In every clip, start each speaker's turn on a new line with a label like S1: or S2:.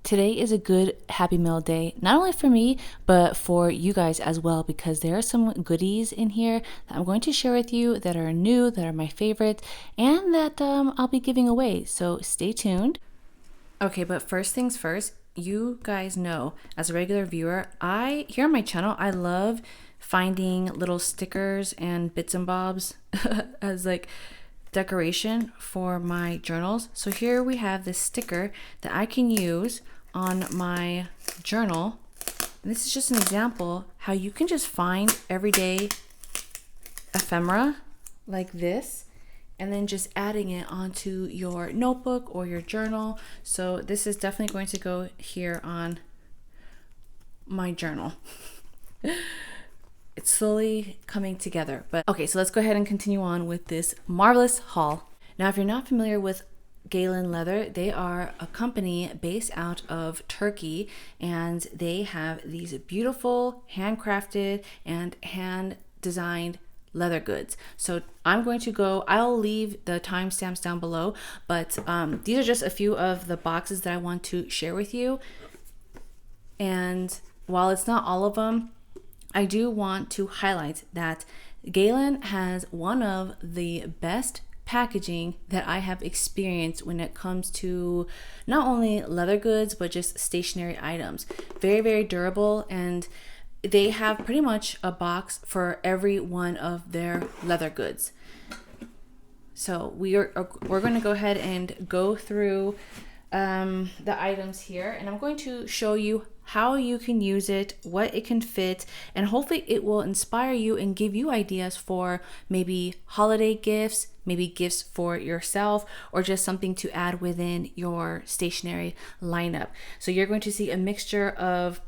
S1: Today is a good Happy Meal day, not only for me, but for you guys as well, because there are some goodies in here that I'm going to share with you that are new, that are my favorite, and that I'll be giving away. So stay tuned. Okay, but first things first, you guys know, as a regular viewer, here on my channel, I love finding little stickers and bits and bobs as like decoration for my journals. So here we have this sticker that I can use on my journal. And this is just an example how you can just find everyday ephemera like this and then just adding it onto your notebook or your journal. So this is definitely going to go here on my journal. It's slowly coming together. But okay, so let's go ahead and continue on with this marvelous haul. Now, if you're not familiar with Galen Leather, they are a company based out of Turkey, and they have these beautiful handcrafted and hand designed leather goods. So I'll leave the timestamps down below, but these are just a few of the boxes that I want to share with you. And while it's not all of them, I do want to highlight that Galen has one of the best packaging that I have experienced when it comes to not only leather goods, but just stationery items. Very, very durable, and they have pretty much a box for every one of their leather goods. So we're going to go ahead and go through the items here, and I'm going to show you how you can use it, what it can fit, and hopefully it will inspire you and give you ideas for maybe holiday gifts, maybe gifts for yourself, or just something to add within your stationery lineup. So you're going to see a mixture of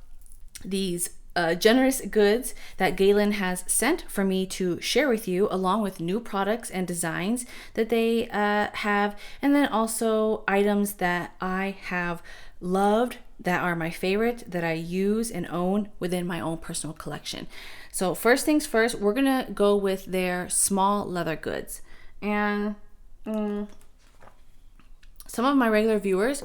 S1: these generous goods that Galen has sent for me to share with you, along with new products and designs that they have, and then also items that I have loved, that are my favorite, that I use and own within my own personal collection. So first things first, we're gonna go with their small leather goods. And some of my regular viewers,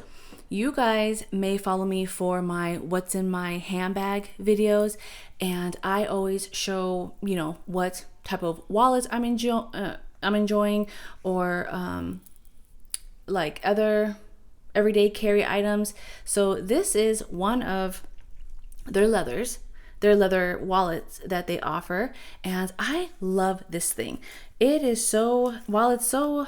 S1: you guys may follow me for my what's in my handbag videos, and I always show, what type of wallets I'm enjoying, or like other everyday carry items. So this is one of their leather wallets that they offer, and I love this thing. While it's so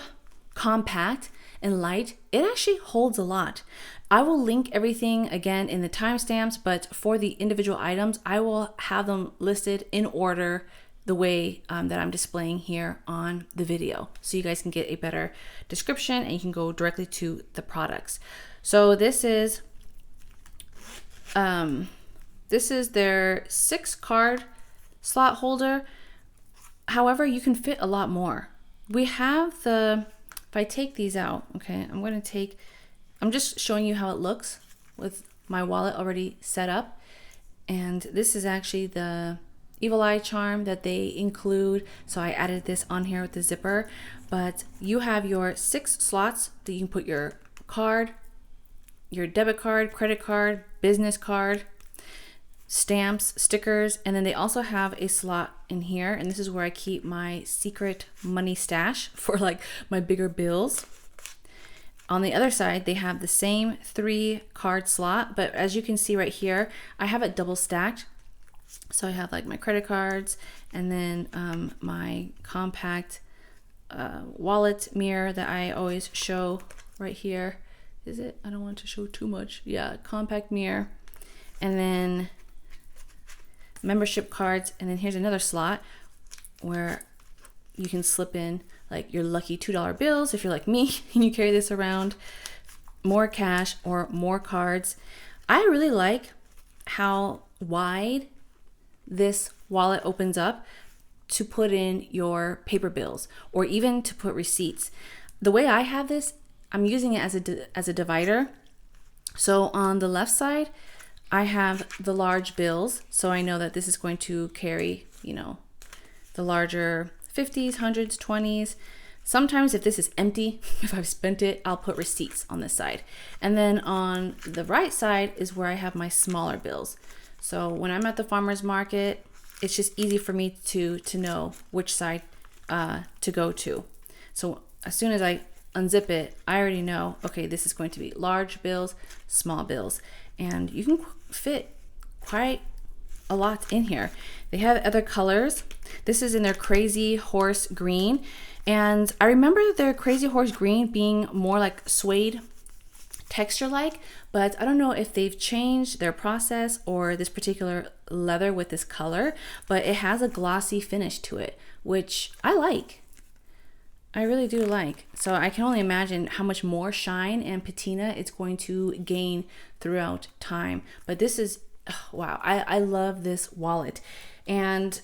S1: compact and light, it actually holds a lot. I will link everything again in the timestamps, but for the individual items, I will have them listed in order the way that I'm displaying here on the video, so you guys can get a better description and you can go directly to the products. So this is their 6-card slot holder. However, you can fit a lot more. We have if I take these out, okay, I'm just showing you how it looks with my wallet already set up. And this is actually the Evil Eye charm that they include, so I added this on here with the zipper. But you have your 6 slots that you can put your card, your debit card, credit card, business card, stamps, stickers, and then they also have a slot in here, and this is where I keep my secret money stash for like my bigger bills. On the other side, they have the same 3-card slot, but as you can see right here, I have it double stacked. So I have like my credit cards, and then my compact wallet mirror that I always show right here. Is it? I don't want to show too much. Yeah, compact mirror. And then membership cards. And then here's another slot where you can slip in like your lucky $2 bills if you're like me and you carry this around, more cash or more cards. I really like how wide this wallet opens up to put in your paper bills or even to put receipts. The way I have this, I'm using it as a divider. So on the left side, I have the large bills, so I know that this is going to carry, the larger 50s, 100s, 20s. Sometimes if this is empty, if I've spent it, I'll put receipts on this side. And then on the right side is where I have my smaller bills. So when I'm at the farmer's market, it's just easy for me to know which side to go to. So as soon as I unzip it, I already know, okay, this is going to be large bills, small bills. And you can fit quite a lot in here. They have other colors. This is in their Crazy Horse Green. And I remember their Crazy Horse Green being more like suede texture like, but I don't know if they've changed their process or this particular leather with this color, but it has a glossy finish to it, which I like. I really do like. So I can only imagine how much more shine and patina it's going to gain throughout time. But this is, oh, wow, I love this wallet. And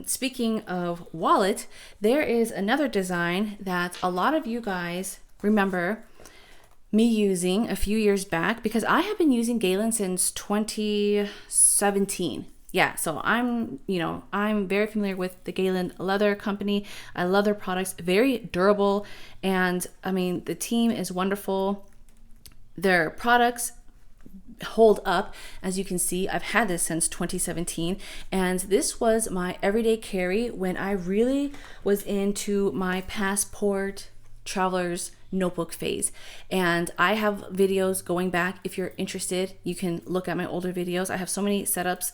S1: speaking of wallet, there is another design that a lot of you guys remember me using a few years back, because I have been using Galen since 2017. Yeah, so I'm very familiar with the Galen leather company. I love their products, very durable. And I mean, the team is wonderful. Their products hold up. As you can see, I've had this since 2017, and this was my everyday carry when I really was into my passport traveler's notebook phase. And I have videos going back. If you're interested, you can look at my older videos. I have so many setups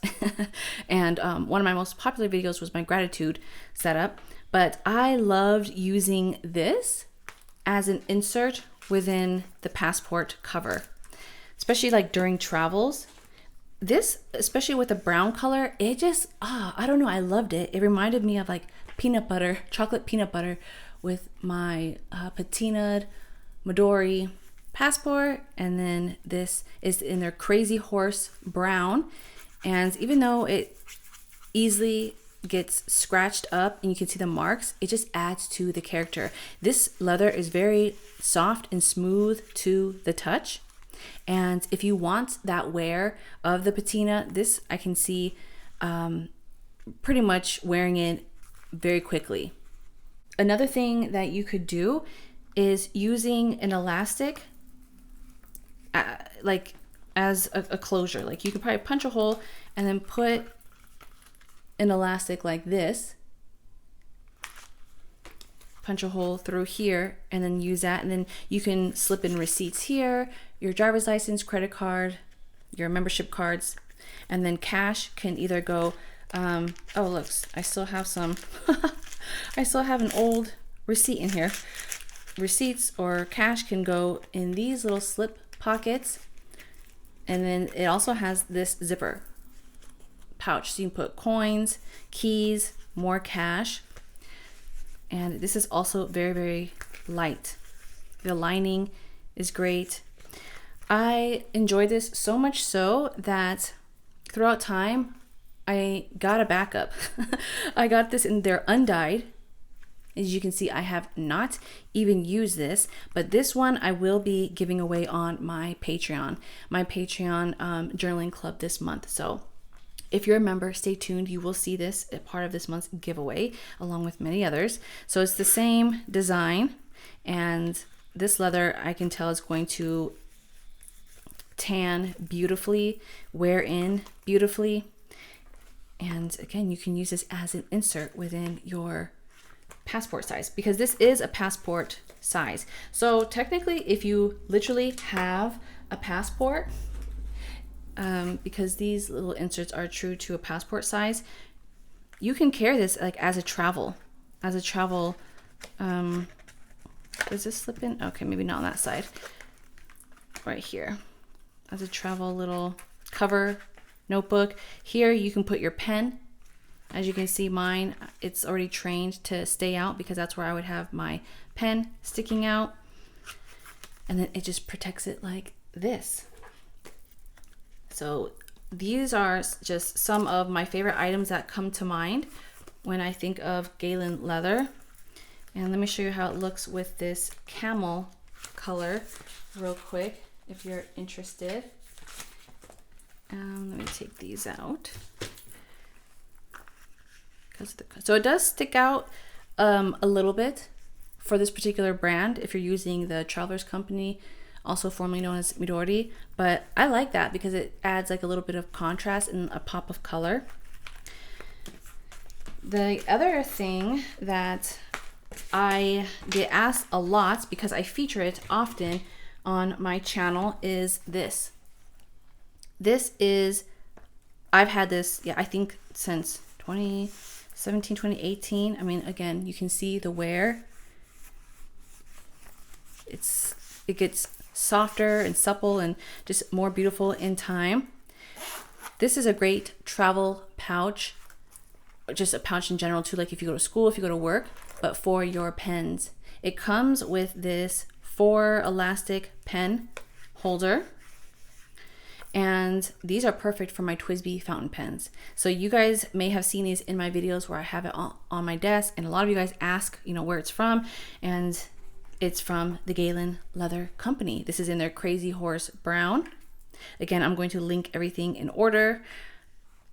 S1: and one of my most popular videos was my gratitude setup, but I loved using this as an insert within the passport cover, especially like during travels. This, especially with the brown color, it just, I don't know, I loved it. It reminded me of like peanut butter, chocolate peanut butter with my patinaed Midori passport. And then this is in their Crazy Horse Brown. And even though it easily gets scratched up and you can see the marks, it just adds to the character. This leather is very soft and smooth to the touch. And if you want that wear of the patina, this I can see pretty much wearing it very quickly. Another thing that you could do is using an elastic like as a closure. Like you could probably punch a hole and then put an elastic like this, punch a hole through here and then use that, and then you can slip in receipts here, your driver's license, credit card, your membership cards, and then cash can either go oh look, I still have some I still have an old receipt in here. Receipts or cash can go in these little slip pockets, and then it also has this zipper pouch, so you can put coins, keys, more cash. And this is also very, very light. The lining is great. I enjoy this so much so that throughout time, I got a backup. I got this in their undyed. As you can see, I have not even used this, but this one I will be giving away on my Patreon journaling club this month. So if you're a member, stay tuned. You will see this a part of this month's giveaway along with many others. So it's the same design, and this leather I can tell is going to tan beautifully, wear in beautifully. And again, you can use this as an insert within your passport size, because this is a passport size. So technically, if you literally have a passport, because these little inserts are true to a passport size, you can carry this like as a travel, does this slip in? Okay, maybe not on that side, right here, as a travel little cover notebook. Here you can put your pen. As you can see, mine, it's already trained to stay out because that's where I would have my pen sticking out. And then it just protects it like this. So these are just some of my favorite items that come to mind when I think of Galen leather. And let me show you how it looks with this camel color real quick if you're interested. Let me take these out. So it does stick out a little bit, for this particular brand if you're using the Travelers Company, also formerly known as Midori, but I like that because it adds like a little bit of contrast and a pop of color. The other thing that I get asked a lot because I feature it often on my channel is this. This is, I've had this, yeah, I think since 2017, 2018. I mean, again, you can see the wear. It gets softer and supple and just more beautiful in time. This is a great travel pouch, just a pouch in general too, like if you go to school, if you go to work, but for your pens. It comes with this 4 elastic pen holder, and these are perfect for my TWSBI fountain pens. So you guys may have seen these in my videos where I have it on my desk, and a lot of you guys ask, you know, where it's from, and it's from the Galen Leather Company. This is in their Crazy Horse Brown. Again, I'm going to link everything in order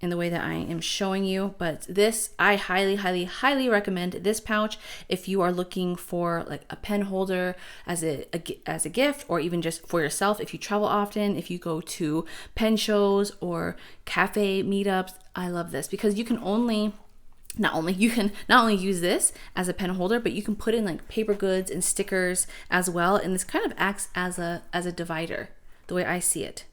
S1: in the way that I am showing you, but this, I highly, highly, highly recommend this pouch if you are looking for like a pen holder as a gift, or even just for yourself if you travel often, if you go to pen shows or cafe meetups. I love this because you can not only use this as a pen holder, but you can put in like paper goods and stickers as well, and this kind of acts as a divider, the way I see it.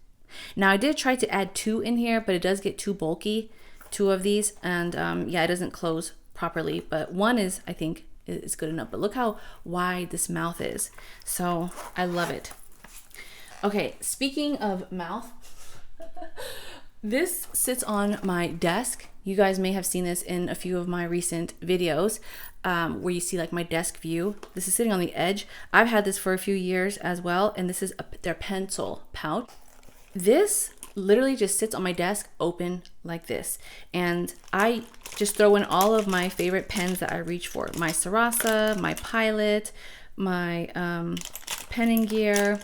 S1: Now I did try to add 2 in here, but it does get too bulky, 2 of these, and yeah, it doesn't close properly, but 1 is, I think, is good enough. But look how wide this mouth is, so I love it. Okay, speaking of mouth, this sits on my desk. You guys may have seen this in a few of my recent videos where you see like my desk view. This is sitting on the edge. I've had this for a few years as well, and this is their pencil pouch. This literally just sits on my desk open like this, and I just throw in all of my favorite pens that I reach for. My Sarasa, my Pilot, my Pen and Gear,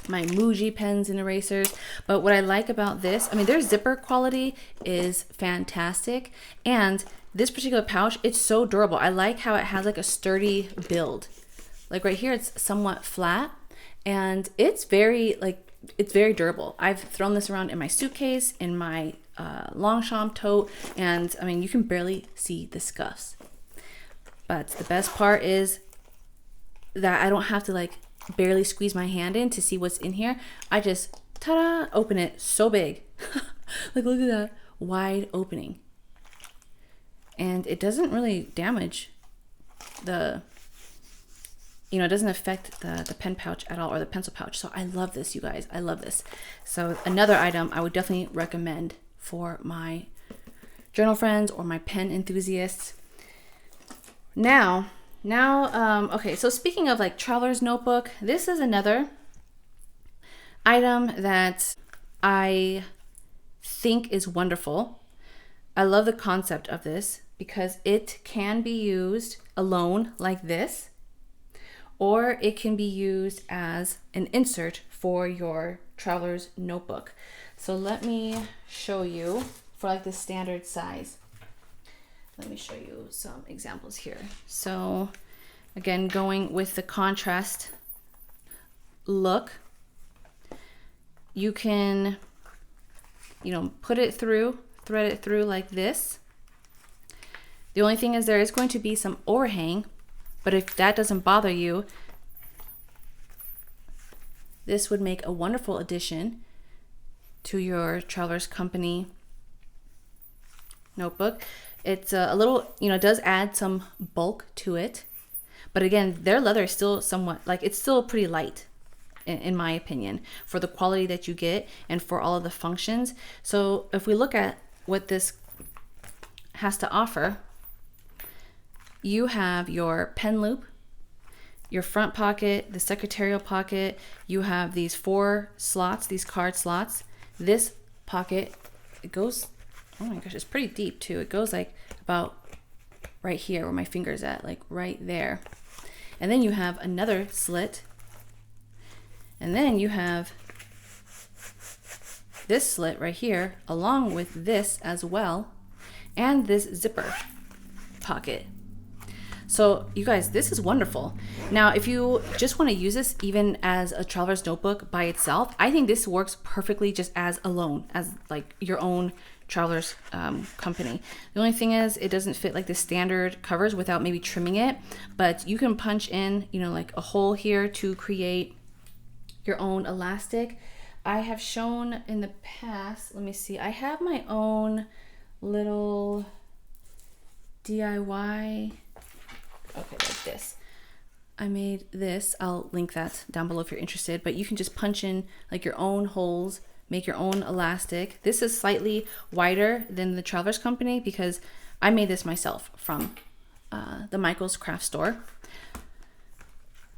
S1: my Muji pens and erasers. But what I like about this, I mean, their zipper quality is fantastic, and this particular pouch, it's so durable. I like how it has like a sturdy build. Like right here, it's somewhat flat, and it's very durable. I've thrown this around in my suitcase, in my Longchamp tote, and I mean, you can barely see the scuffs. But the best part is that I don't have to like barely squeeze my hand in to see what's in here. I just, ta-da, open it so big. Like, look at that wide opening. And it doesn't really damage the, you know, it doesn't affect the pen pouch at all, or the pencil pouch. So I love this, you guys. I love this. So another item I would definitely recommend for my journal friends or my pen enthusiasts. Now, okay, so speaking of like traveler's notebook, this is another item that I think is wonderful. I love the concept of this because it can be used alone like this, or it can be used as an insert for your traveler's notebook. So let me show you for like the standard size. Let me show you some examples here. So again, going with the contrast look, you can, you know, put it through, thread it through like this. The only thing is there is going to be some overhang, but if that doesn't bother you, this would make a wonderful addition to your Travelers Company notebook. It's a little, you know, it does add some bulk to it. But again, their leather is still somewhat, like, it's still pretty light, in my opinion, for the quality that you get and for all of the functions. So if we look at what this has to offer, you have your pen loop, your front pocket, the secretarial pocket. You have these 4 slots, these card slots. This pocket, it goes, oh my gosh, it's pretty deep too. It goes like about right here where my finger's at, like right there. And then you have another slit. And then you have this slit right here, along with this as well, and this zipper pocket. So you guys, this is wonderful. Now, if you just want to use this even as a traveler's notebook by itself, I think this works perfectly just as alone, as like your own traveler's company. The only thing is it doesn't fit like the standard covers without maybe trimming it, but you can punch in, you know, like a hole here to create your own elastic. I have shown in the past, let me see, I have my own little DIY. Okay, like this. I made this. I'll link that down below if you're interested, but you can just punch in like your own holes, make your own elastic. This is slightly wider than the Traveler's Company because I made this myself from the Michael's Craft Store.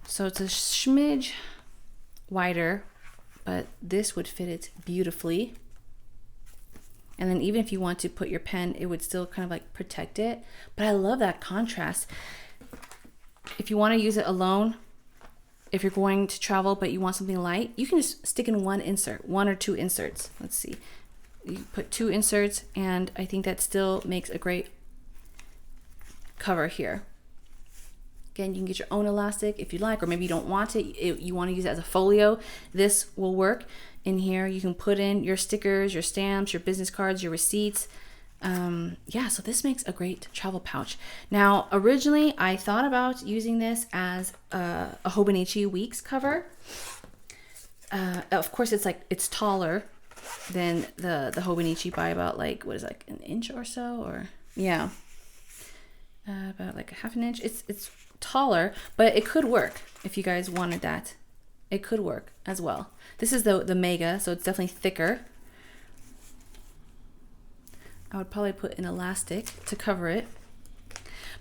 S1: So it's a smidge wider, but this would fit it beautifully. And then even if you want to put your pen, it would still kind of like protect it. But I love that contrast. If you want to use it alone, if you're going to travel but you want something light, you can just stick in one insert, one or two inserts. Let's see. You put 2 inserts, and I think that still makes a great cover here. Again, you can get your own elastic if you like, or maybe you don't want it, you want to use it as a folio. This will work. In here, you can put in your stickers, your stamps, your business cards, your receipts. Yeah, so this makes a great travel pouch. Now, originally, I thought about using this as a Hobonichi Weeks cover. Of course, it's taller than the Hobonichi by about like, what is it, like an inch or so, or yeah, about like a half an inch. It's taller, but it could work if you guys wanted that. It could work as well. This is the mega, so it's definitely thicker. I would probably put an elastic to cover it.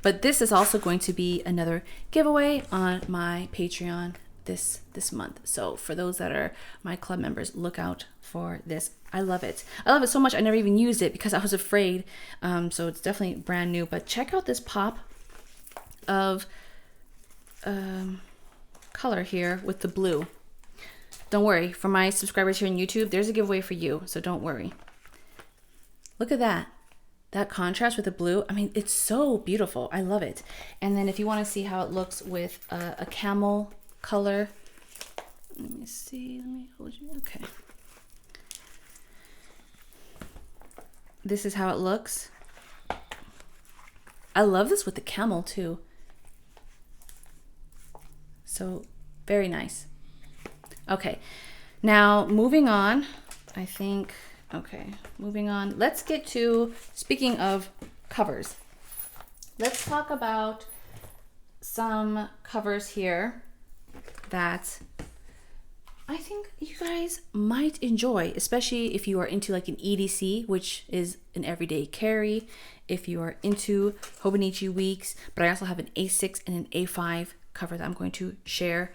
S1: But this is also going to be another giveaway on my Patreon this month. So for those that are my club members, look out for this. I love it. I love it so much. I never even used it because I was afraid. So it's definitely brand new. But check out this pop of color here with the blue. Don't worry, for my subscribers here on YouTube, there's a giveaway for you, so don't worry. Look at that contrast with the blue. I mean, it's so beautiful. I love it. And then if you want to see how it looks with a camel color, let me see, let me hold you. Okay, this is how it looks. I love this with the camel too. So very nice. Okay, now moving on, I think, okay, moving on. Let's get to, speaking of covers, let's talk about some covers here that I think you guys might enjoy, especially if you are into like an EDC, which is an everyday carry, if you are into Hobonichi Weeks, but I also have an A6 and an A5 cover that I'm going to share.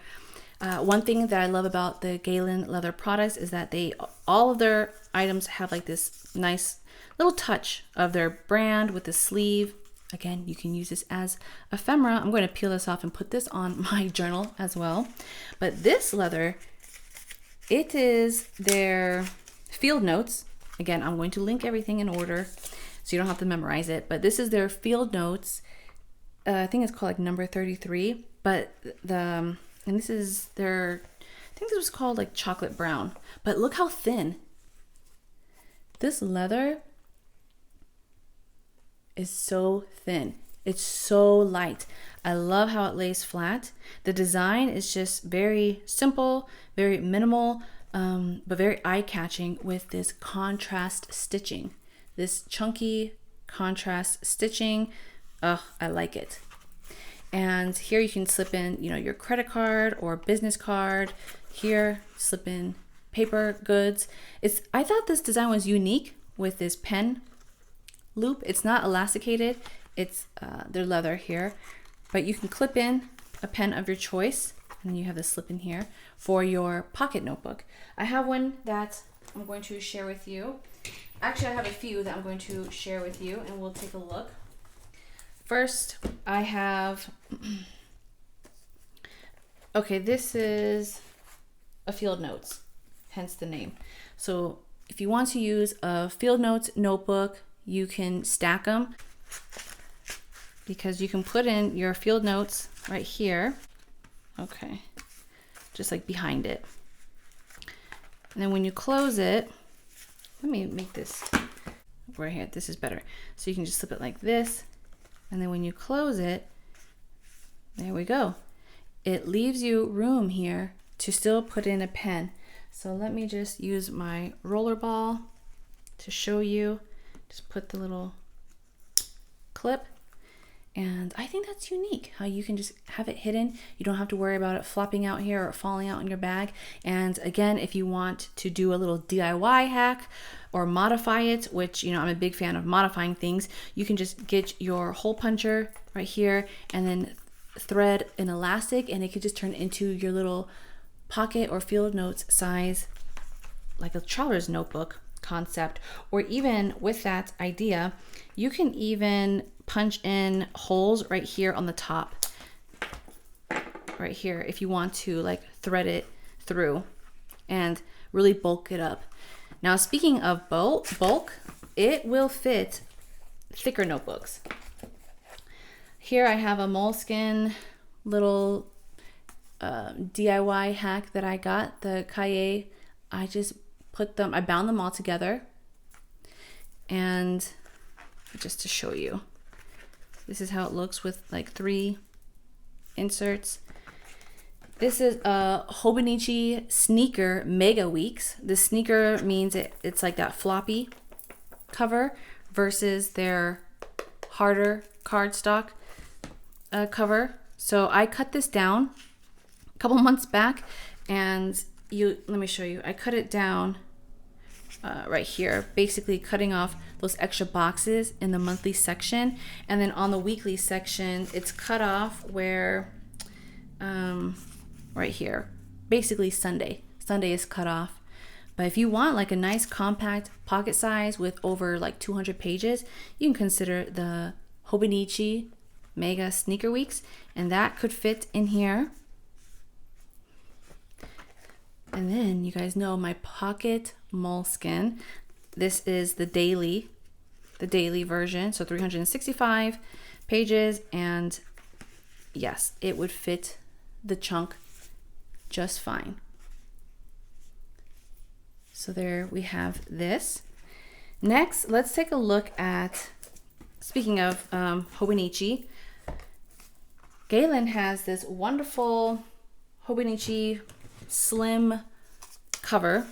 S1: One thing that I love about the Galen leather products is that all of their items have like this nice little touch of their brand with the sleeve. Again, you can use this as ephemera. I'm going to peel this off and put this on my journal as well. But this leather, it is their field notes. Again, I'm going to link everything in order so you don't have to memorize it. But this is their field notes. I think it's called like number 33. But and this is their, I think this was called like chocolate brown, but look how thin. This leather is so thin. It's so light. I love how it lays flat. The design is just very simple, very minimal, but very eye-catching with this contrast stitching. This chunky contrast stitching. Oh, I like it. And here you can slip in, you know, your credit card or business card. Here, slip in paper goods. I thought this design was unique with this pen loop. It's not elasticated. It's their leather here, but you can clip in a pen of your choice, and you have this slip in here for your pocket notebook. I have one that I'm going to share with you. Actually, I have a few that I'm going to share with you, and we'll take a look. First, I have, okay, this is a field notes, hence the name. So if you want to use a field notes notebook, you can stack them. because you can put in your field notes right here. Okay, just like behind it. And then when you close it, let me make this right here. This is better. So you can just slip it like this. And then when you close it, there we go. It leaves you room here to still put in a pen. So let me just use my roller ball to show you. Just put the little clip. And I think that's unique, how you can just have it hidden. You don't have to worry about it flopping out here or falling out in your bag. And again, if you want to do a little DIY hack or modify it, which, you know, I'm a big fan of modifying things, you can just get your hole puncher right here and then thread an elastic, and it could just turn into your little pocket or field notes size, like a traveler's notebook concept. Or even with that idea, you can even punch in holes right here on the top, right here, if you want to like thread it through and really bulk it up. Now, speaking of bulk, it will fit thicker notebooks. Here I have a moleskin little DIY hack that I got, the Kaye. I just I bound them all together, and just to show you, this is how it looks with like 3 inserts. This is a Hobonichi sneaker Mega Weeks. The sneaker means it's like that floppy cover versus their harder cardstock cover. So I cut this down a couple months back, and let me show you. I cut it down right here, basically cutting off those extra boxes in the monthly section, and then on the weekly section it's cut off where right here, basically Sunday is cut off. But if you want like a nice compact pocket size with over like 200 pages, you can consider the Hobonichi Mega Sneaker Weeks, and that could fit in here. And then you guys know my pocket moleskin. This is the daily version, so 365 pages, and yes, it would fit the chunk just fine. So there we have this. Next, let's take a look at, speaking of Hobonichi, Galen has this wonderful Hobonichi slim cover.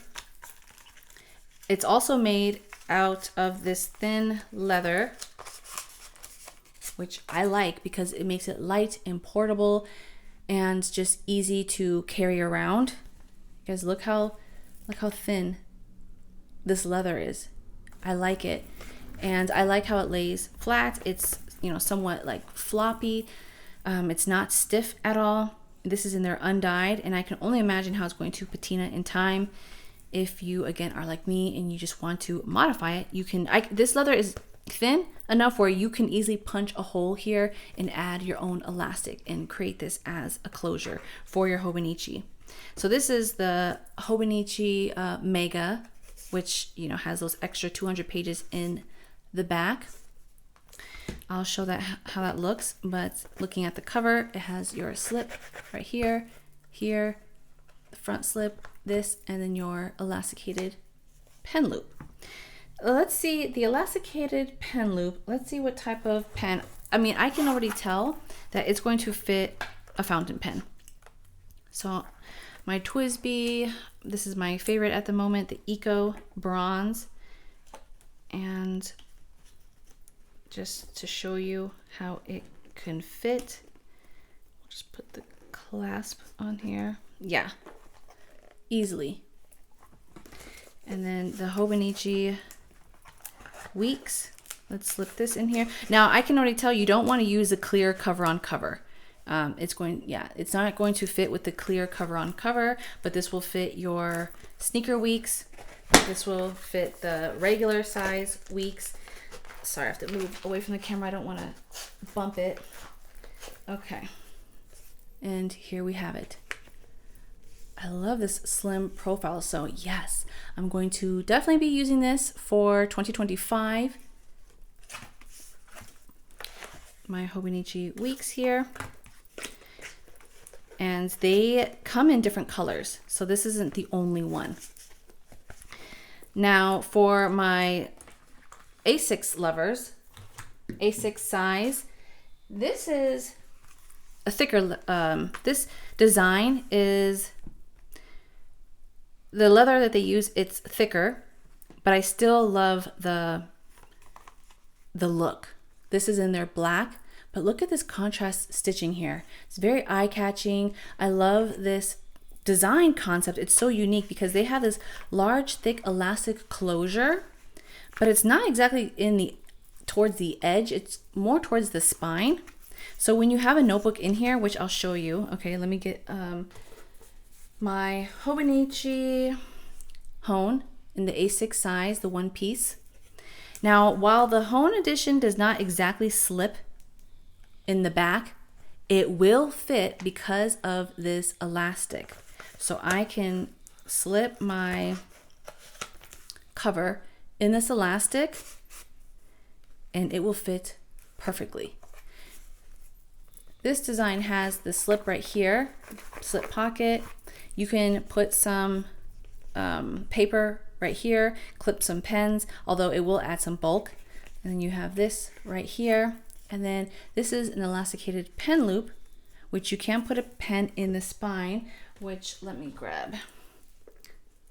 S1: It's also made out of this thin leather, which I like because it makes it light and portable and just easy to carry around. You guys, look how thin this leather is. I like it, and I like how it lays flat. It's, you know, somewhat like floppy. It's not stiff at all. This is in there undyed, and I can only imagine how it's going to patina in time. If you, again, are like me and you just want to modify it, you can. This leather is thin enough where you can easily punch a hole here and add your own elastic and create this as a closure for your Hobonichi. So this is the Hobonichi Mega, which, you know, has those extra 200 pages in the back. I'll show that how that looks, but looking at the cover, it has your slip right here, the front slip, this, and then your elasticated pen loop. Let's see the elasticated pen loop. Let's see what type of pen. I mean, I can already tell that it's going to fit a fountain pen. So my TWSBI, this is my favorite at the moment, the Eco Bronze. And just to show you how it can fit, just put the clasp on here. Yeah, easily. And then the Hobonichi Weeks, let's slip this in here. Now I can already tell you don't want to use a clear cover on cover. It's not going to fit with the clear cover on cover, but this will fit your sneaker weeks. This will fit the regular size weeks. Sorry, I have to move away from the camera. I don't want to bump it. Okay. And here we have it. I love this slim profile. So yes, I'm going to definitely be using this for 2025. my Hobonichi Weeks here. And they come in different colors, so this isn't the only one. Now for my A6 lovers, A6 size, this is a thicker, this design is, the leather that they use, it's thicker, but I still love the look. This is in their black. But look at this contrast stitching here. It's very eye-catching. I love this design concept. It's so unique because they have this large, thick, elastic closure, but it's not exactly towards the edge. It's more towards the spine. So when you have a notebook in here, which I'll show you. Okay, let me get my Hobonichi Hone in the A6 size, the one piece. Now, while the Hone edition does not exactly slip in the back, it will fit because of this elastic. So I can slip my cover in this elastic and it will fit perfectly. This design has the slip right here, slip pocket. You can put some paper right here, clip some pens, although it will add some bulk. And then you have this right here. And then this is an elasticated pen loop, which you can put a pen in the spine, which let me grab.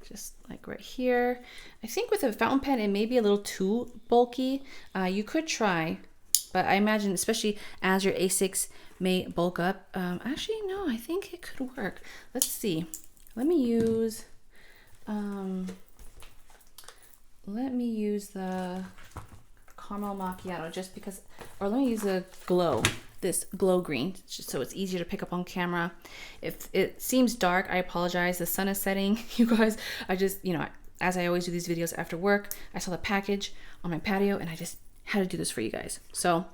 S1: Just like right here. I think with a fountain pen, it may be a little too bulky. You could try, but I imagine, especially as your A6 may bulk up. Actually, no, I think it could work. Let's see. Let me use the caramel macchiato just because, or let me use a glow, this glow green, just so it's easier to pick up on camera. If it seems dark, I apologize. The sun is setting, you guys. I just, you know, as I always do these videos after work, I saw the package on my patio and I just had to do this for you guys. So,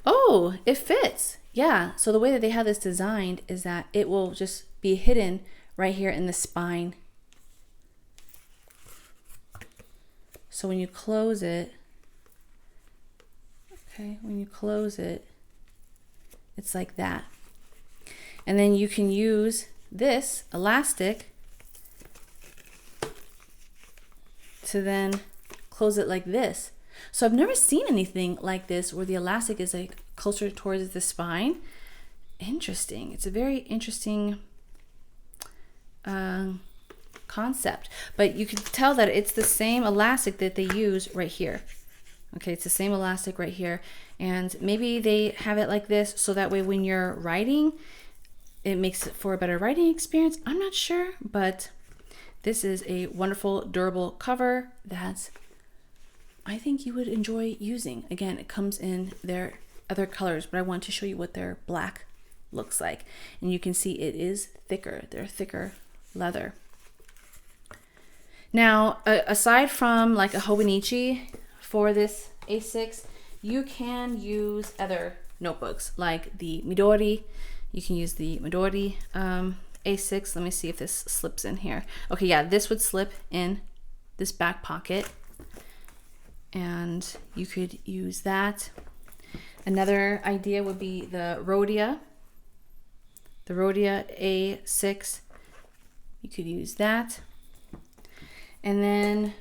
S1: oh, it fits. Yeah, so the way that they have this designed is that it will just be hidden right here in the spine. So when you close it, when you close it, it's like that. And then you can use this elastic to then close it like this. So I've never seen anything like this where the elastic is like closer towards the spine. Interesting. It's a very interesting concept, but you can tell that it's the same elastic that they use right here. Okay, it's the same elastic right here, and maybe they have it like this so that way when you're writing, it makes it for a better writing experience. I'm not sure, but this is a wonderful, durable cover that I think you would enjoy using. Again, it comes in their other colors, but I want to show you what their black looks like, and you can see it is thicker. They're thicker leather. Now, aside from like a Hobonichi, for this A6, you can use other notebooks like the Midori. You can use the Midori A6. Let me see if this slips in here. Okay, yeah, this would slip in this back pocket and you could use that. Another idea would be the Rhodia A6. You could use that. And then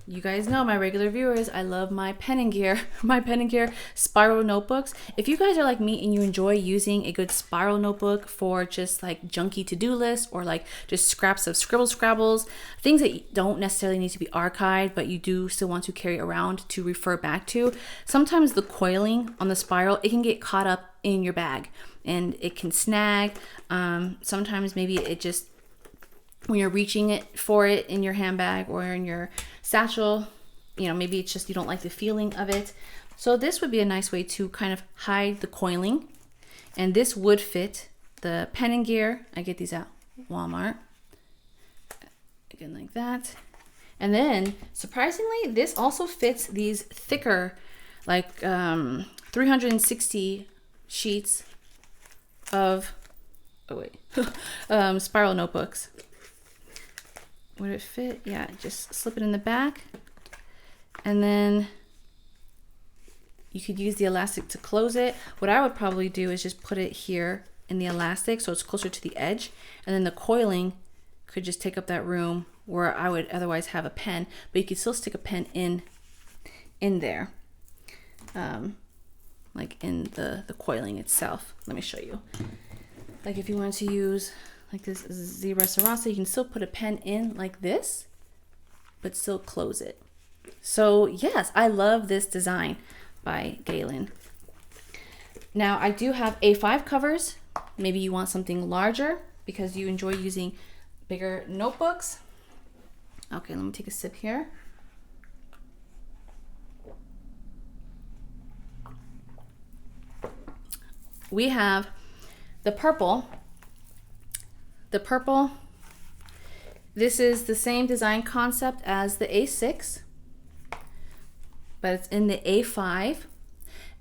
S1: you guys know, my regular viewers, I love my Pen and Gear, my Pen and Gear spiral notebooks. If you guys are like me and you enjoy using a good spiral notebook for just like junky to-do lists or like just scraps of scrabbles, things that don't necessarily need to be archived, but you do still want to carry around to refer back to, sometimes the coiling on the spiral, it can get caught up in your bag and it can snag. Sometimes maybe it just, when you're reaching for it in your handbag or in your satchel, you know, maybe it's just you don't like the feeling of it. So this would be a nice way to kind of hide the coiling. And this would fit the Pen and Gear. I get these at Walmart. Again, like that. And then, surprisingly, this also fits these thicker, like 360 sheets of, spiral notebooks. Would it fit? Yeah, just slip it in the back and then you could use the elastic to close it. What I would probably do is just put it here in the elastic so it's closer to the edge, and then the coiling could just take up that room where I would otherwise have a pen, but you could still stick a pen in there, like in the coiling itself. Let me show you. Like if you wanted to use like this zebra serasa, you can still put a pen in like this, but still close it. So yes, I love this design by Galen. Now I do have A5 covers. Maybe you want something larger because you enjoy using bigger notebooks. Okay, let me take a sip here. We have the purple. The purple, this is the same design concept as the A6, but it's in the A5.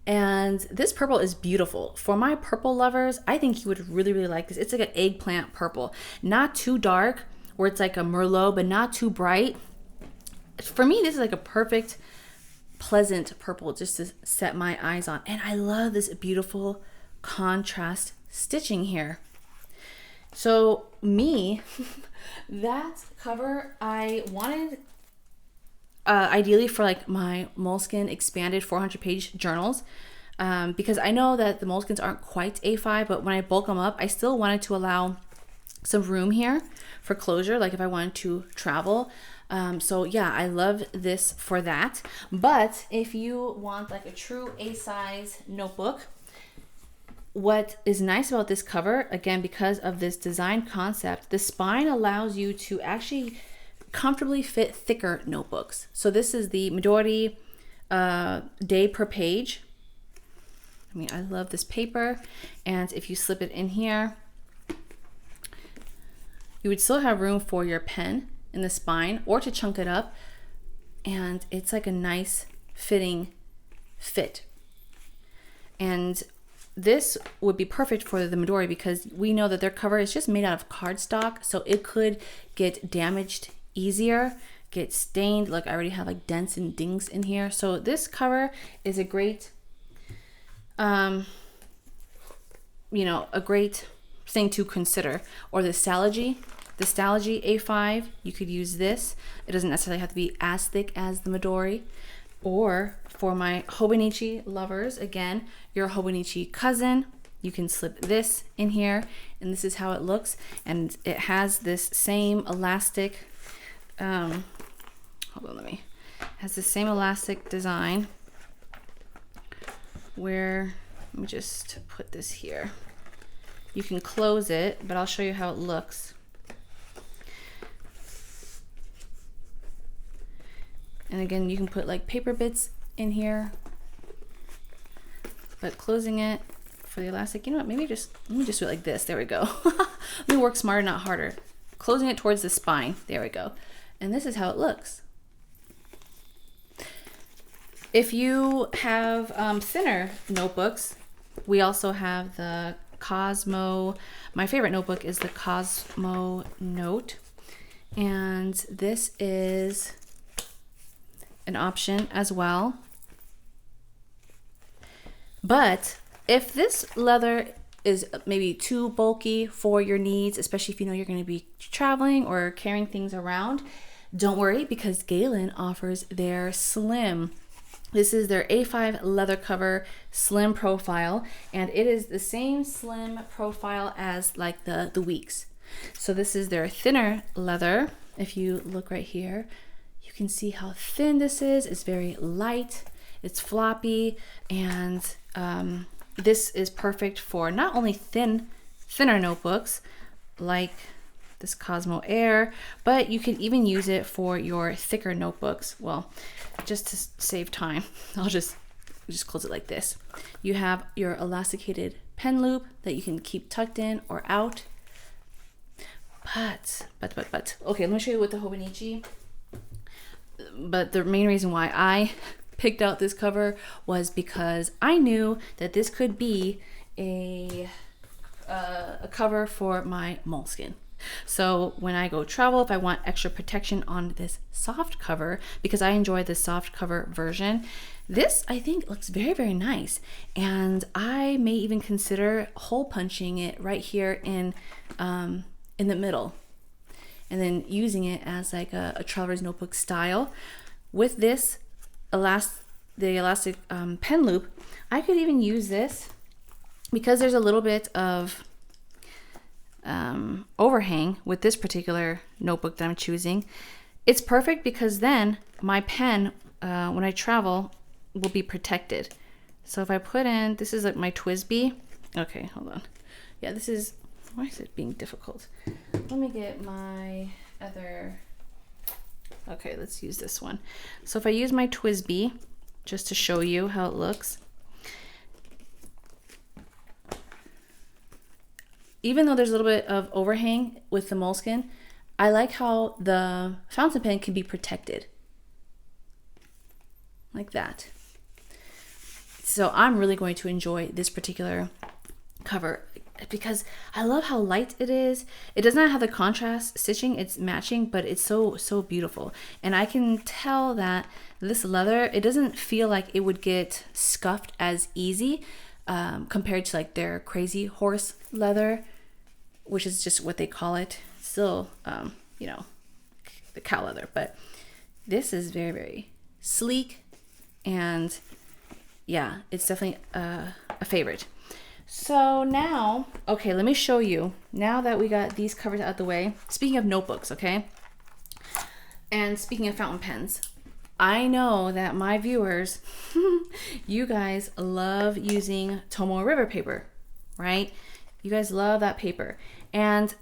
S1: And this purple is beautiful. For my purple lovers, I think you would really, really like this. It's like an eggplant purple. Not too dark, where it's like a Merlot, but not too bright. For me, this is like a perfect, pleasant purple just to set my eyes on. And I love this beautiful contrast stitching here. So me, that cover I wanted ideally for like my Moleskine expanded 400-page journals, because I know that the Moleskines aren't quite A5, but when I bulk them up, I still wanted to allow some room here for closure, like if I wanted to travel. So yeah, I love this for that. But if you want like a true A size notebook, what is nice about this cover, again, because of this design concept, the spine allows you to actually comfortably fit thicker notebooks. So this is the Midori day per page. I mean, I love this paper. And if you slip it in here, you would still have room for your pen in the spine or to chunk it up. And it's like a nice fitting fit. And this would be perfect for the Midori because we know that their cover is just made out of cardstock, so it could get damaged easier, get stained. Like I already have like dents and dings in here. So this cover is a great, a great thing to consider. Or the Stalogy A5, you could use this. It doesn't necessarily have to be as thick as the Midori. Or for my Hobonichi lovers, again, your Hobonichi cousin, you can slip this in here, and this is how it looks. And it has this same elastic, it has the same elastic design where, let me just put this here. You can close it, but I'll show you how it looks. And again, you can put like paper bits in here, but closing it for the elastic, you know what, let me just do it like this. There we go. Let me work smarter, not harder. Closing it towards the spine. There we go. And this is how it looks. If you have thinner notebooks, we also have the Cosmo. My favorite notebook is the Cosmo Note. And this is an option as well. But if this leather is maybe too bulky for your needs, especially if you know you're going to be traveling or carrying things around, don't worry, because Galen offers their slim. This is their A5 leather cover slim profile, and it is the same slim profile as like the Weeks. So this is their thinner leather. If you look right here, you can see how thin this is. It's very light, it's floppy, and this is perfect for not only thinner notebooks like this Cosmo Air, but you can even use it for your thicker notebooks. Well, just to save time, I'll just close it like this. You have your elasticated pen loop that you can keep tucked in or out. But, okay, let me show you with the Hobonichi. But the main reason why I picked out this cover was because I knew that this could be a cover for my Moleskine. So when I go travel, if I want extra protection on this soft cover, because I enjoy the soft cover version, this I think looks very, very nice. And I may even consider hole punching it right here in the middle, and then using it as like a traveler's notebook style. With this the elastic pen loop, I could even use this because there's a little bit of overhang with this particular notebook that I'm choosing. It's perfect because then my pen, when I travel, will be protected. So if I put in, this is like my TWSBI. Okay, hold on. Yeah, this is, why is it being difficult? Let me get my other, okay, let's use this one. So if I use my TWSBI, just to show you how it looks, even though there's a little bit of overhang with the moleskin, I like how the fountain pen can be protected like that. So I'm really going to enjoy this particular cover because I love how light it is. It does not have the contrast stitching, it's matching, but it's so beautiful. And I can tell that this leather, it doesn't feel like it would get scuffed as easy compared to like their Crazy Horse leather, which is just what they call it. Still, you know, the cow leather, but this is very, very sleek, and yeah, it's definitely a favorite. So now, okay, let me show you, now that we got these covers out the way, speaking of notebooks, okay, and speaking of fountain pens, I know that my viewers, you guys love using Tomoe River paper, right? You guys love that paper. And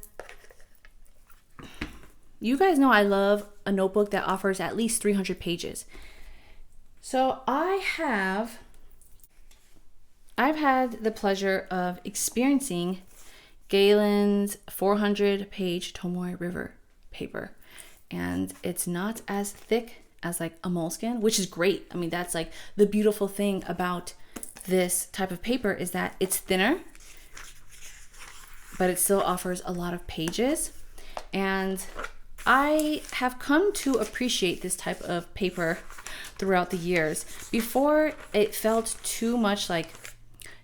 S1: you guys know I love a notebook that offers at least 300 pages. So I've had the pleasure of experiencing Galen's 400-page Tomoe River paper. And it's not as thick as like a moleskin, which is great. I mean, that's like the beautiful thing about this type of paper, is that it's thinner, but it still offers a lot of pages. And I have come to appreciate this type of paper throughout the years. Before, it felt too much like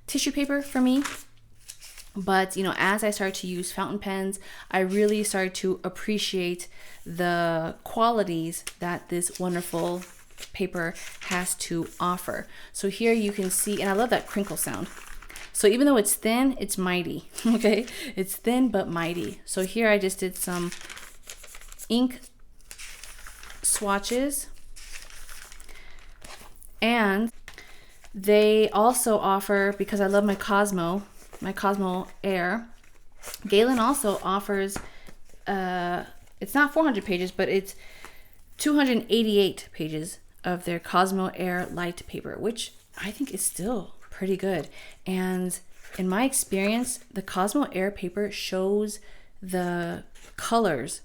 S1: tissue paper for me. But, you know, as I started to use fountain pens, I really started to appreciate the qualities that this wonderful paper has to offer. So here you can see, and I love that crinkle sound. So even though it's thin, it's mighty, okay? It's thin but mighty. So here I just did some ink swatches, and they also offer, because I love my Cosmo Air, Galen also offers, it's not 400 pages, but it's 288 pages of their Cosmo Air light paper, which I think is still pretty good. And in my experience, the Cosmo Air paper shows the colors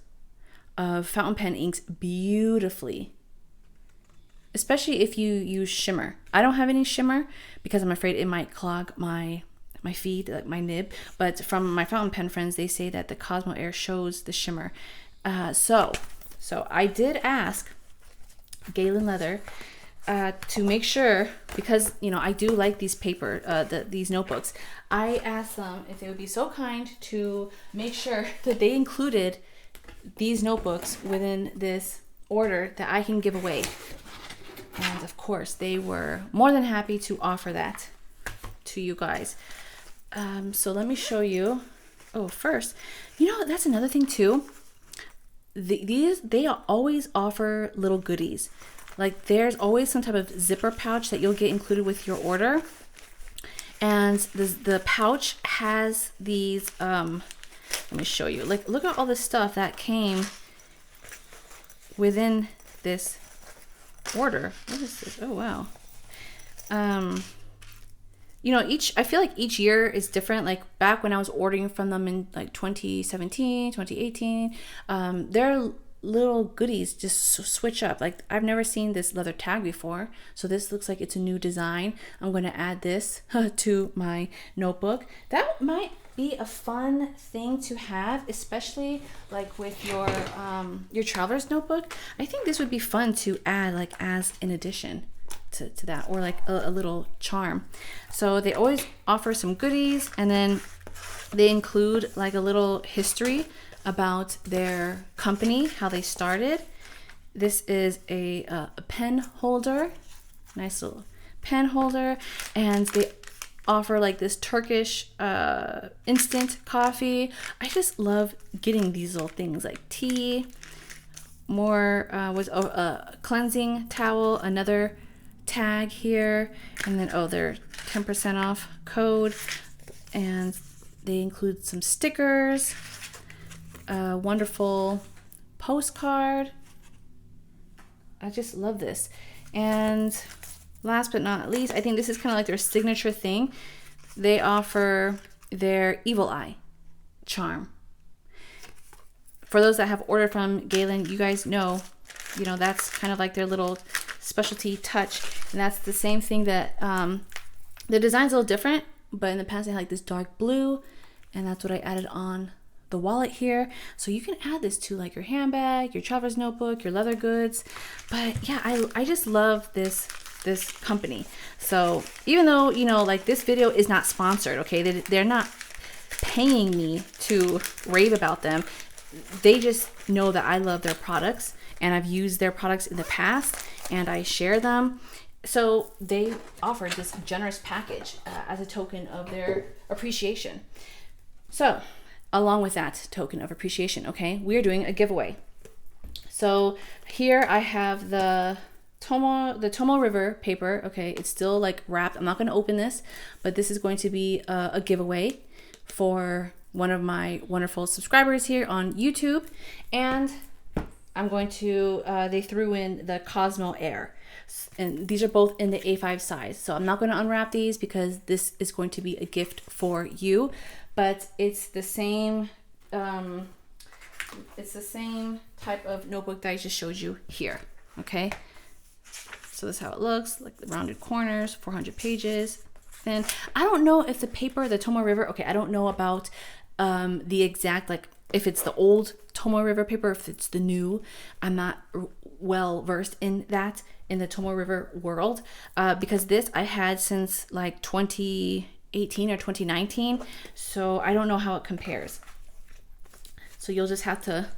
S1: of fountain pen inks beautifully, especially if you use shimmer. I don't have any shimmer because I'm afraid it might clog my feed, like my nib, but from my fountain pen friends, they say that the Cosmo Air shows the shimmer. So I did ask Galen Leather to make sure, because you know I do like these paper, these notebooks. I asked them if they would be so kind to make sure that they included these notebooks within this order that I can give away. And of course, they were more than happy to offer that to you guys. So let me show you. Oh, first, you know, that's another thing too. They always offer little goodies. Like there's always some type of zipper pouch that you'll get included with your order. And the pouch has these, let me show you. Like, look at all the stuff that came within this order. What is this? Oh, wow. You know, I feel like each year is different. Like back when I was ordering from them in like 2017, 2018, their little goodies just switch up. Like I've never seen this leather tag before. So this looks like it's a new design. I'm going to add this to my notebook. That might be a fun thing to have, especially like with your traveler's notebook. I think this would be fun to add like as an addition to that, or like a little charm. So they always offer some goodies, and then they include like a little history about their company, how they started. This is a pen holder, nice little pen holder, and they offer like this Turkish instant coffee. I just love getting these little things, like tea, more was a cleansing towel, another tag here, and then their 10% off code, and they include some stickers, a wonderful postcard. I just love this. And last but not least, I think this is kind of like their signature thing. They offer their evil eye charm. For those that have ordered from Galen, you guys know, that's kind of like their little specialty touch. And that's the same thing that the design's a little different, but in the past they had like this dark blue, and that's what I added on the wallet here. So you can add this to like your handbag, your traveler's notebook, your leather goods. But yeah, I just love this company. So even though, like this video is not sponsored, okay, they're not paying me to rave about them. They just know that I love their products, and I've used their products in the past, and I share them. So they offered this generous package as a token of their appreciation. So along with that token of appreciation, okay, we're doing a giveaway. So here I have the Tomoe River paper. Okay, it's still like wrapped. I'm not going to open this, but this is going to be a giveaway for one of my wonderful subscribers here on YouTube. And I'm going to, they threw in the Cosmo Air. And these are both in the A5 size. So I'm not going to unwrap these because this is going to be a gift for you. But it's the same type of notebook that I just showed you here. Okay. So this is how it looks, like the rounded corners, 400 pages. Thin. I don't know if the paper, the Tomoe River, okay, I don't know about the exact, like if it's the old Tomoe River paper, if it's the new. I'm not well versed in that, in the Tomoe River world, because this I had since like 2018 or 2019. So I don't know how it compares. So you'll just have to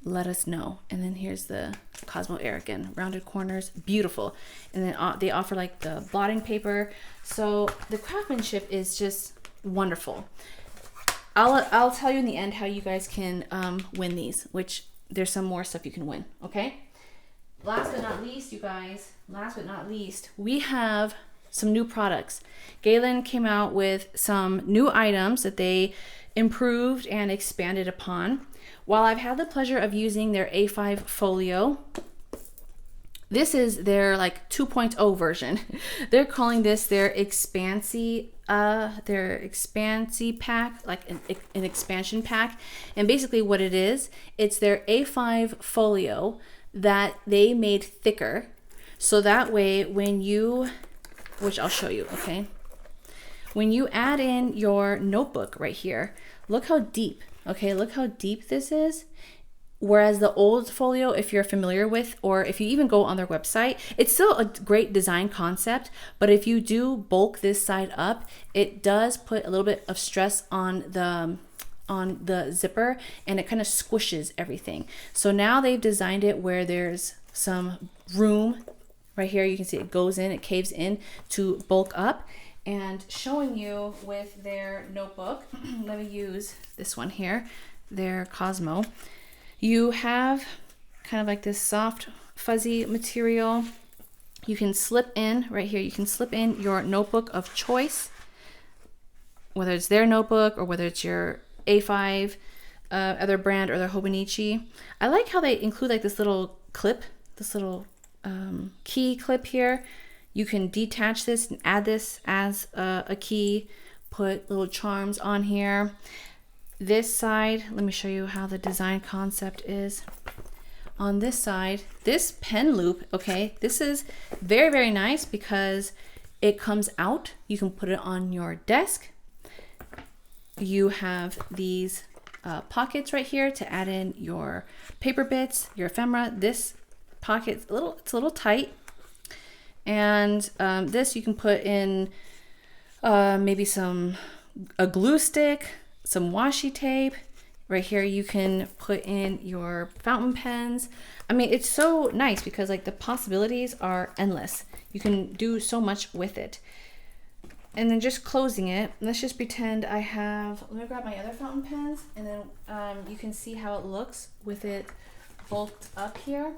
S1: let us know. And then here's the Cosmo Air again, rounded corners, beautiful. And then they offer like the blotting paper. So the craftsmanship is just wonderful. I'll tell you in the end how you guys can win these, which there's some more stuff you can win. Okay. Last but not least, you guys, we have some new products. Galen came out with some new items that they improved and expanded upon. While I've had the pleasure of using their A5 folio, this is their like 2.0 version. They're calling this their expansi pack, like an expansion pack. And basically what it is, it's their A5 folio that they made thicker. So that way when you, which I'll show you, okay? When you add in your notebook right here, look how deep, okay? Look how deep this is. Whereas the old folio, if you're familiar with, or if you even go on their website, it's still a great design concept, but if you do bulk this side up, it does put a little bit of stress on the zipper, and it kind of squishes everything. So now they've designed it where there's some room right here. You can see it goes in, it caves in to bulk up. And showing you with their notebook, let me use this one here, their Cosmo. You have kind of like this soft, fuzzy material. You can slip in right here. You can slip in your notebook of choice, whether it's their notebook or whether it's your A5, other brand, or their Hobonichi. I like how they include like this little clip, this little key clip here. You can detach this and add this as a key, put little charms on here. This side, let me show you how the design concept is. On this side, this pen loop, okay, this is very, very nice because it comes out. You can put it on your desk. you have these pockets right here to add in your paper bits, your ephemera. This pocket's it's a little tight. And this you can put in maybe a glue stick, some washi tape. Right here you can put in your fountain pens. I mean, it's so nice because like the possibilities are endless. You can do so much with it. And then just closing it, let's just pretend I have, let me grab my other fountain pens, and then you can see how it looks with it bulked up here.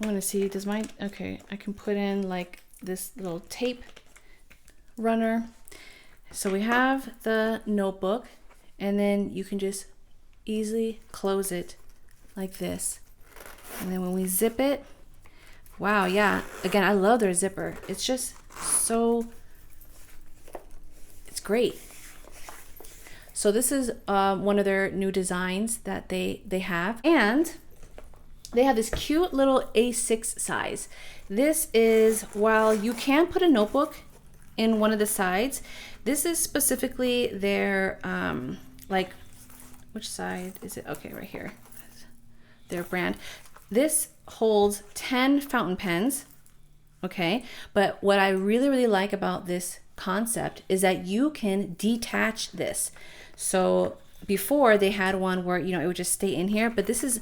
S1: I want to see, does mine, okay, I can put in like this little tape runner. So we have the notebook, and then you can just easily close it like this. And then when we zip it, wow, yeah, again, I love their zipper. It's just so, it's great. So this is one of their new designs that they have. And they have this cute little A6 size. This is, while you can put a notebook in one of the sides, this is specifically their, like, which side is it? Okay, right here, their brand. This holds 10 fountain pens, okay? But what I really, really like about this concept is that you can detach this. So before they had one where, you know, it would just stay in here, but this is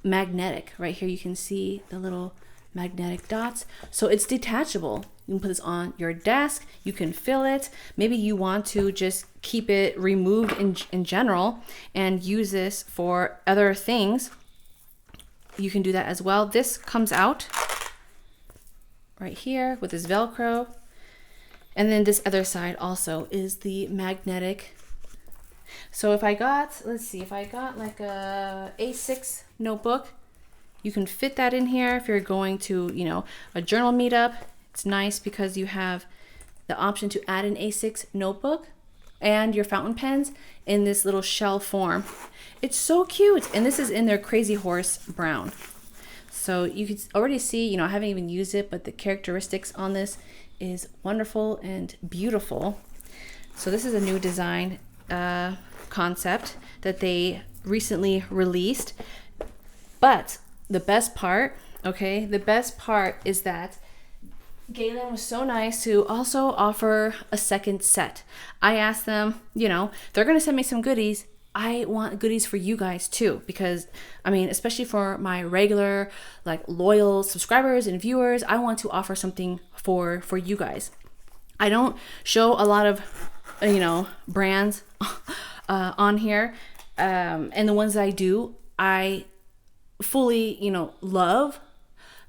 S1: magnetic. Right here you can see the little magnetic dots, so it's detachable. You can put this on your desk, you can fill it. Maybe you want to just keep it removed in general and use this for other things. You can do that as well. This comes out right here with this Velcro, and then this other side also is the magnetic. So if I got, let's see, if I got like a A6 notebook, you can fit that in here. If you're going to, you know, a journal meetup, it's nice because you have the option to add an A6 notebook and your fountain pens in this little shell form. It's so cute. And this is in their Crazy Horse brown. So you can already see, you know, I haven't even used it, but the characteristics on this is wonderful and beautiful. So this is a new design concept that they recently released. But the best part, okay, the best part is that Galen was so nice to also offer a second set. I asked them, you know, they're going to send me some goodies. I want goodies for you guys too, because I mean, especially for my regular, like loyal subscribers and viewers, I want to offer something for you guys. I don't show a lot of, you know, brands on here. And the ones that I do, I fully, you know, love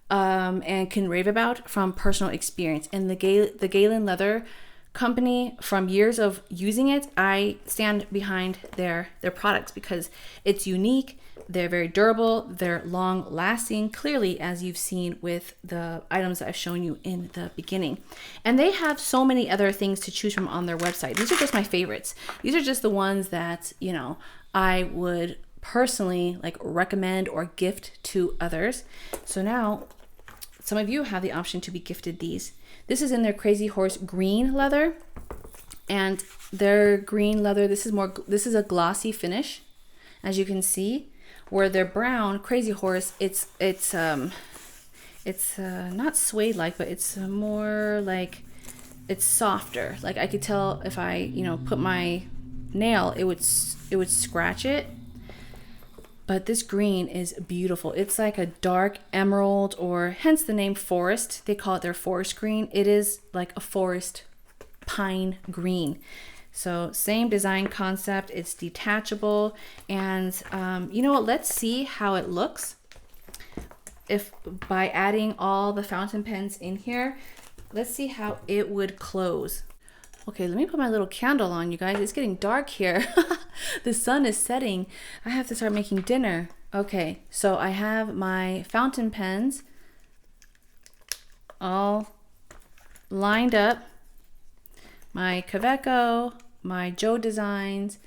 S1: and can rave about from personal experience. And the Galen leather company, from years of using it, I stand behind their products because it's unique. They're very durable, they're long lasting, clearly, as you've seen with the items that I've shown you in the beginning. And they have so many other things to choose from on their website. These are just my favorites. These are just the ones that, you know, I would personally like recommend or gift to others. So now some of you have the option to be gifted these. This is in their Crazy Horse green leather, and their green leather, this is a glossy finish, as you can see, where their brown Crazy Horse, it's not suede like, but it's more like, it's softer. Like I could tell if I, you know, put my nail, it would scratch it. But this green is beautiful. It's like a dark emerald, or hence the name forest. They call it their forest green. It is like a forest pine green. So same design concept. It's detachable. And you know what? Let's see how it looks if by adding all the fountain pens in here. Let's see how it would close. Okay, let me put my little candle on, you guys. It's getting dark here. The sun is setting. I have to start making dinner. Okay, so I have my fountain pens all lined up. My Kaweco, my Joe Designs,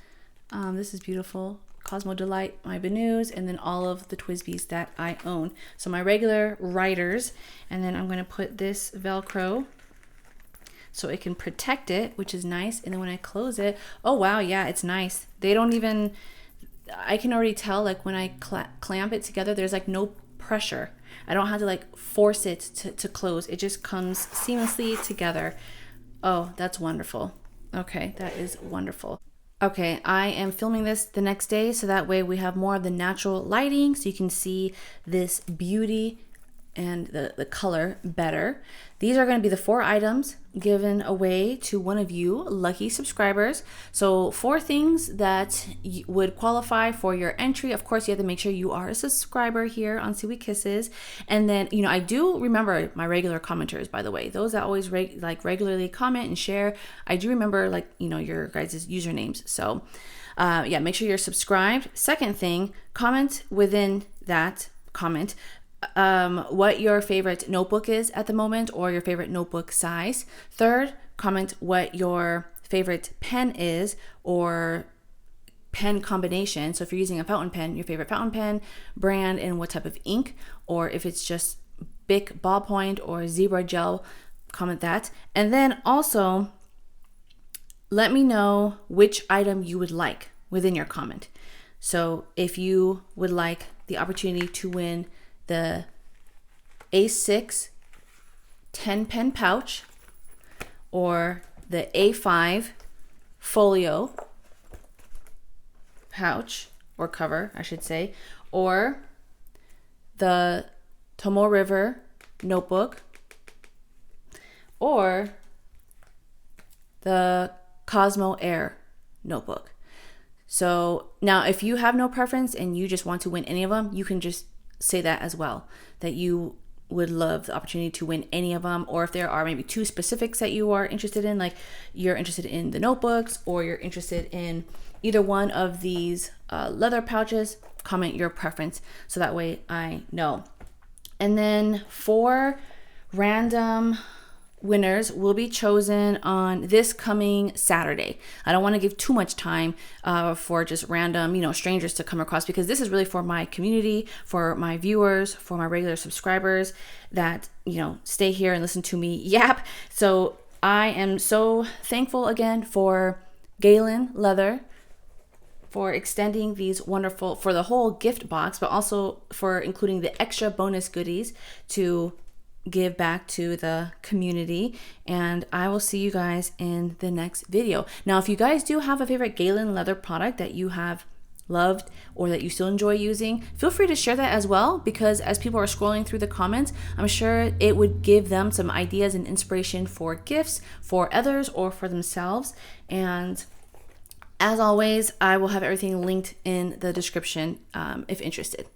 S1: This is beautiful. Cosmo Delight, my Banus, and then all of the Twisbies that I own. So my regular riders, and then I'm going to put this Velcro so it can protect it, which is nice. And then when I close it, oh wow, yeah, it's nice. They don't even, I can already tell, like when I clamp it together, there's like no pressure. I don't have to like force it to close. It just comes seamlessly together. Oh, that's wonderful. Okay, that is wonderful. Okay, I am filming this the next day so that way we have more of the natural lighting so you can see this beauty and the color better. These are going to be the 4 items given away to one of you lucky subscribers. So 4 things that would qualify for your entry. Of course, you have to make sure you are a subscriber here on Sweet Kisses. And then, you know, I do remember my regular commenters, by the way, those that always regularly comment and share. I do remember, like, you know, your guys' usernames. So yeah, make sure you're subscribed. Second thing, comment within that comment what your favorite notebook is at the moment or your favorite notebook size. Third, comment what your favorite pen is or pen combination. So if you're using a fountain pen, your favorite fountain pen brand and what type of ink, or if it's just Bic ballpoint or zebra gel, comment that. And then also let me know which item you would like within your comment. So if you would like the opportunity to win the A6 10 pen pouch or the A5 folio pouch or cover, I should say, or the Tomoe River notebook or the Cosmo Air notebook. So now if you have no preference and you just want to win any of them, you can just say that as well, that you would love the opportunity to win any of them. Or if there are maybe 2 specifics that you are interested in, like you're interested in the notebooks or you're interested in either one of these leather pouches, comment your preference so that way I know. And then 4 random winners will be chosen on this coming Saturday. I don't want to give too much time for just random, you know, strangers to come across, because this is really for my community, for my viewers, for my regular subscribers that, you know, stay here and listen to me yap. So I am so thankful again for Galen Leather for extending these wonderful, for the whole gift box, but also for including the extra bonus goodies to give back to the community. And I will see you guys in the next video. Now, if you guys do have a favorite Galen leather product that you have loved or that you still enjoy using, feel free to share that as well, because as people are scrolling through the comments, I'm sure it would give them some ideas and inspiration for gifts for others or for themselves. And as always, I will have everything linked in the description if interested.